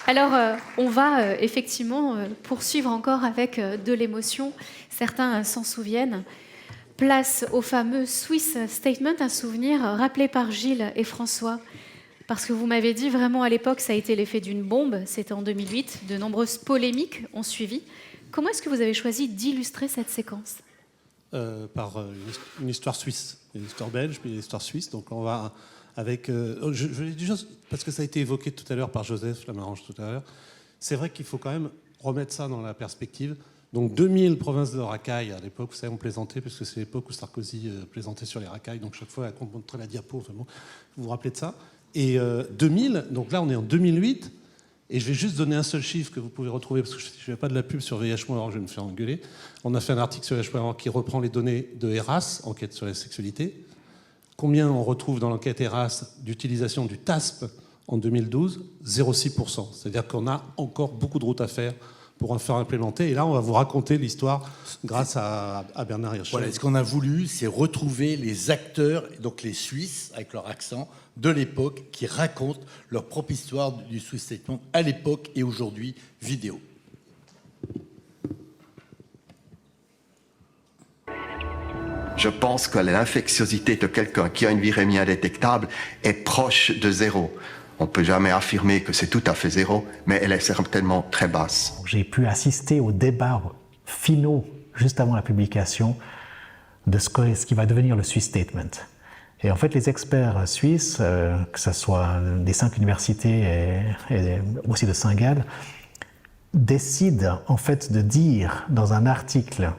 Alors, on va effectivement poursuivre encore avec de l'émotion. Certains s'en souviennent. Place au fameux Swiss Statement, un souvenir rappelé par Gilles et François. Parce que vous m'avez dit vraiment à l'époque, ça a été l'effet d'une bombe. C'était en 2008. De nombreuses polémiques ont suivi. Comment est-ce que vous avez choisi d'illustrer cette séquence ? Par une histoire suisse. Il y a une histoire belge, puis une histoire suisse. Donc on va avec... je vais dire juste, parce que ça a été évoqué tout à l'heure par Joseph Lamarange tout à l'heure. C'est vrai qu'il faut quand même remettre ça dans la perspective. Donc 2000 provinces de racailles à l'époque, vous savez, on plaisantait, parce que c'est l'époque où Sarkozy plaisantait sur les racailles. Donc chaque fois, on montrait la diapo, enfin bon, vous vous rappelez de ça. Et 2000, donc là on est en 2008. Et je vais juste donner un seul chiffre que vous pouvez retrouver, parce que je ne fais pas de la pub sur VIH.org, je vais me faire engueuler. On a fait un article sur VIH.org qui reprend les données de ERAS, enquête sur la sexualité. Combien on retrouve dans l'enquête ERAS d'utilisation du TASP en 2012 ? 0,6%. C'est-à-dire qu'on a encore beaucoup de route à faire pour en faire implémenter. Et là, on va vous raconter l'histoire grâce à Bernard Hirschfeld. Voilà, ce qu'on a voulu, c'est retrouver les acteurs, donc les Suisses, avec leur accent, de l'époque, qui racontent leur propre histoire du Swiss Statement à l'époque et aujourd'hui, vidéo. Je pense que l'infectiosité de quelqu'un qui a une virémie indétectable est proche de zéro. On ne peut jamais affirmer que c'est tout à fait zéro, mais elle est certainement très basse. J'ai pu assister aux débats finaux, juste avant la publication, de ce qui va devenir le Swiss Statement. Et en fait, les experts suisses, que ce soit des 5 universités et aussi de Saint-Gall, décident en fait de dire dans un article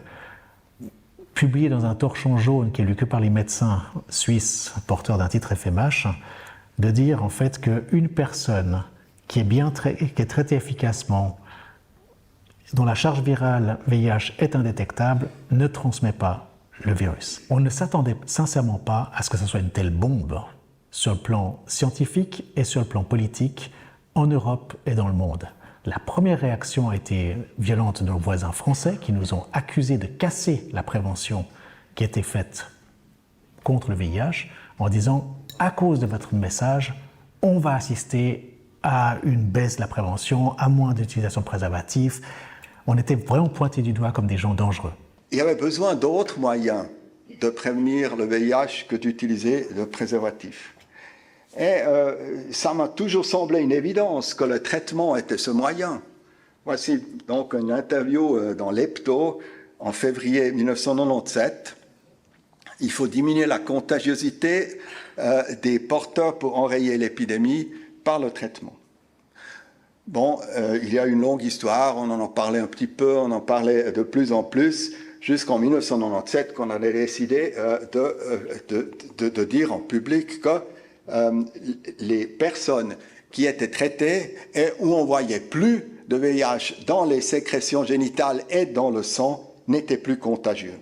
publié dans un torchon jaune qui est lu que par les médecins suisses porteurs d'un titre FMH, de dire en fait qu'une personne qui est traitée efficacement, dont la charge virale VIH est indétectable, ne transmet pas le virus. On ne s'attendait sincèrement pas à ce que ce soit une telle bombe sur le plan scientifique et sur le plan politique en Europe et dans le monde. La première réaction a été violente de nos voisins français qui nous ont accusés de casser la prévention qui était faite contre le VIH en disant « à cause de votre message, on va assister à une baisse de la prévention, à moins d'utilisation de préservatifs ». On était vraiment pointés du doigt comme des gens dangereux. Il y avait besoin d'autres moyens de prévenir le VIH que d'utiliser le préservatif. Et ça m'a toujours semblé une évidence que le traitement était ce moyen. Voici donc une interview dans l'Hebdo en février 1997. Il faut diminuer la contagiosité des porteurs pour enrayer l'épidémie par le traitement. Bon, il y a une longue histoire, on en parlait un petit peu, on en parlait de plus en plus, jusqu'en 1997 qu'on avait décidé de dire en public que les personnes qui étaient traitées et où on ne voyait plus de VIH dans les sécrétions génitales et dans le sang n'étaient plus contagieux.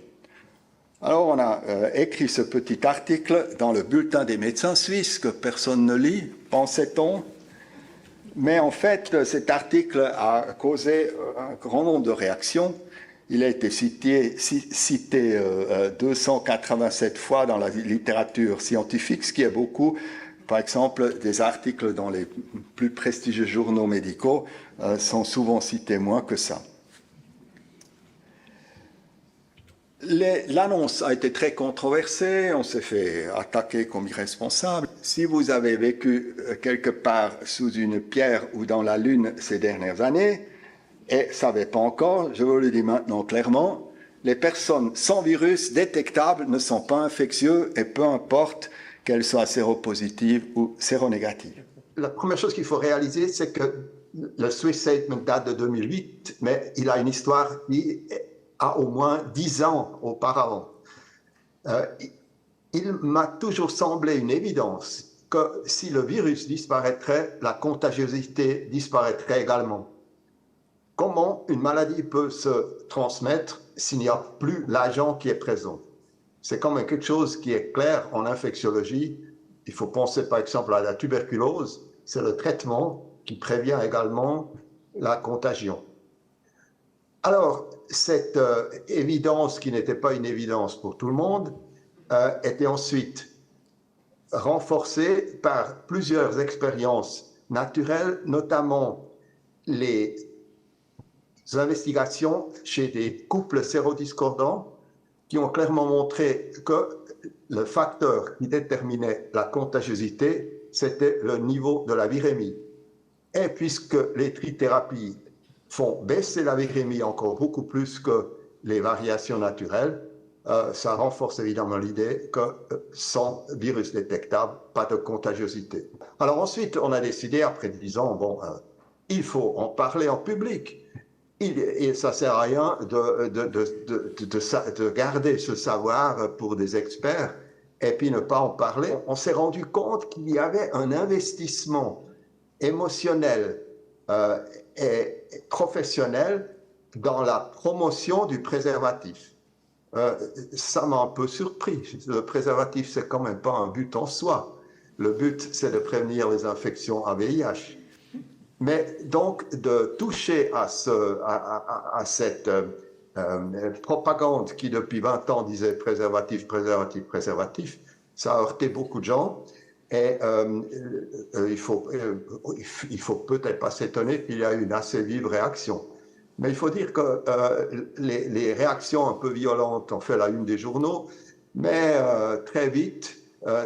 Alors on a écrit ce petit article dans le bulletin des médecins suisses que personne ne lit, pensait-on. Mais en fait, cet article a causé un grand nombre de réactions. Il a été cité 287 fois dans la littérature scientifique, ce qui est beaucoup. Par exemple, des articles dans les plus prestigieux journaux médicaux sont souvent cités moins que ça. L'annonce a été très controversée, on s'est fait attaquer comme irresponsable. Si vous avez vécu quelque part sous une pierre ou dans la lune ces dernières années, et ne savez pas encore, je vous le dis maintenant clairement, les personnes sans virus détectables ne sont pas infectieuses et peu importe qu'elles soient séropositives ou séronégatives. La première chose qu'il faut réaliser, c'est que le Swiss Statement date de 2008, mais il a une histoire qui a au moins 10 ans auparavant. Il m'a toujours semblé une évidence que si le virus disparaîtrait, la contagiosité disparaîtrait également. Comment une maladie peut se transmettre s'il n'y a plus l'agent qui est présent? C'est quand même quelque chose qui est clair en infectiologie. Il faut penser par exemple à la tuberculose. C'est le traitement qui prévient également la contagion. Alors, cette évidence qui n'était pas une évidence pour tout le monde était ensuite renforcée par plusieurs expériences naturelles, notamment les investigations chez des couples sérodiscordants qui ont clairement montré que le facteur qui déterminait la contagiosité, c'était le niveau de la virémie. Et puisque les trithérapies font baisser la virémie encore beaucoup plus que les variations naturelles, ça renforce évidemment l'idée que sans virus détectable, pas de contagiosité. Alors ensuite, on a décidé, après 10 ans, bon, il faut en parler en public. Et ça ne sert à rien de garder ce savoir pour des experts et puis ne pas en parler. On s'est rendu compte qu'il y avait un investissement émotionnel et professionnel dans la promotion du préservatif. Ça m'a un peu surpris. Le préservatif, c'est quand même pas un but en soi. Le but, c'est de prévenir les infections à VIH. Mais donc, de toucher à cette propagande qui, depuis 20 ans, disait préservatif, préservatif, préservatif, ça a heurté beaucoup de gens. Et il faut peut-être pas s'étonner qu'il y a eu une assez vive réaction. Mais il faut dire que les réactions un peu violentes ont fait la une des journaux, mais très vite,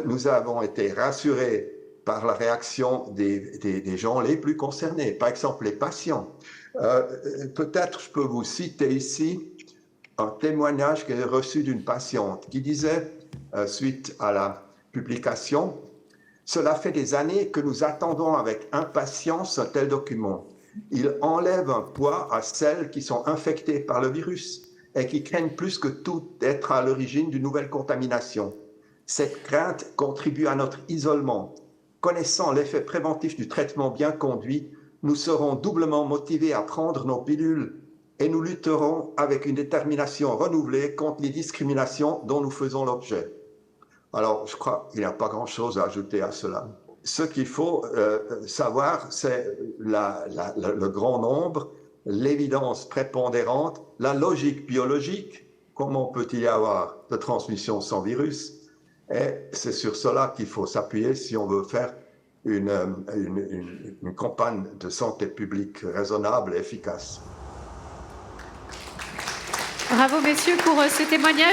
nous avons été rassurés par la réaction des gens les plus concernés, par exemple les patients. Peut-être je peux vous citer ici un témoignage que j'ai reçu d'une patiente qui disait, suite à la publication, « Cela fait des années que nous attendons avec impatience un tel document. Il enlève un poids à celles qui sont infectées par le virus et qui craignent plus que tout d'être à l'origine d'une nouvelle contamination. Cette crainte contribue à notre isolement. Connaissant l'effet préventif du traitement bien conduit, nous serons doublement motivés à prendre nos pilules et nous lutterons avec une détermination renouvelée contre les discriminations dont nous faisons l'objet. » Alors, je crois qu'il n'y a pas grand-chose à ajouter à cela. Ce qu'il faut savoir, c'est le grand nombre, l'évidence prépondérante, la logique biologique. Comment peut-il y avoir de transmission sans virus? Et c'est sur cela qu'il faut s'appuyer si on veut faire une campagne de santé publique raisonnable et efficace. Bravo, messieurs, pour ce témoignage.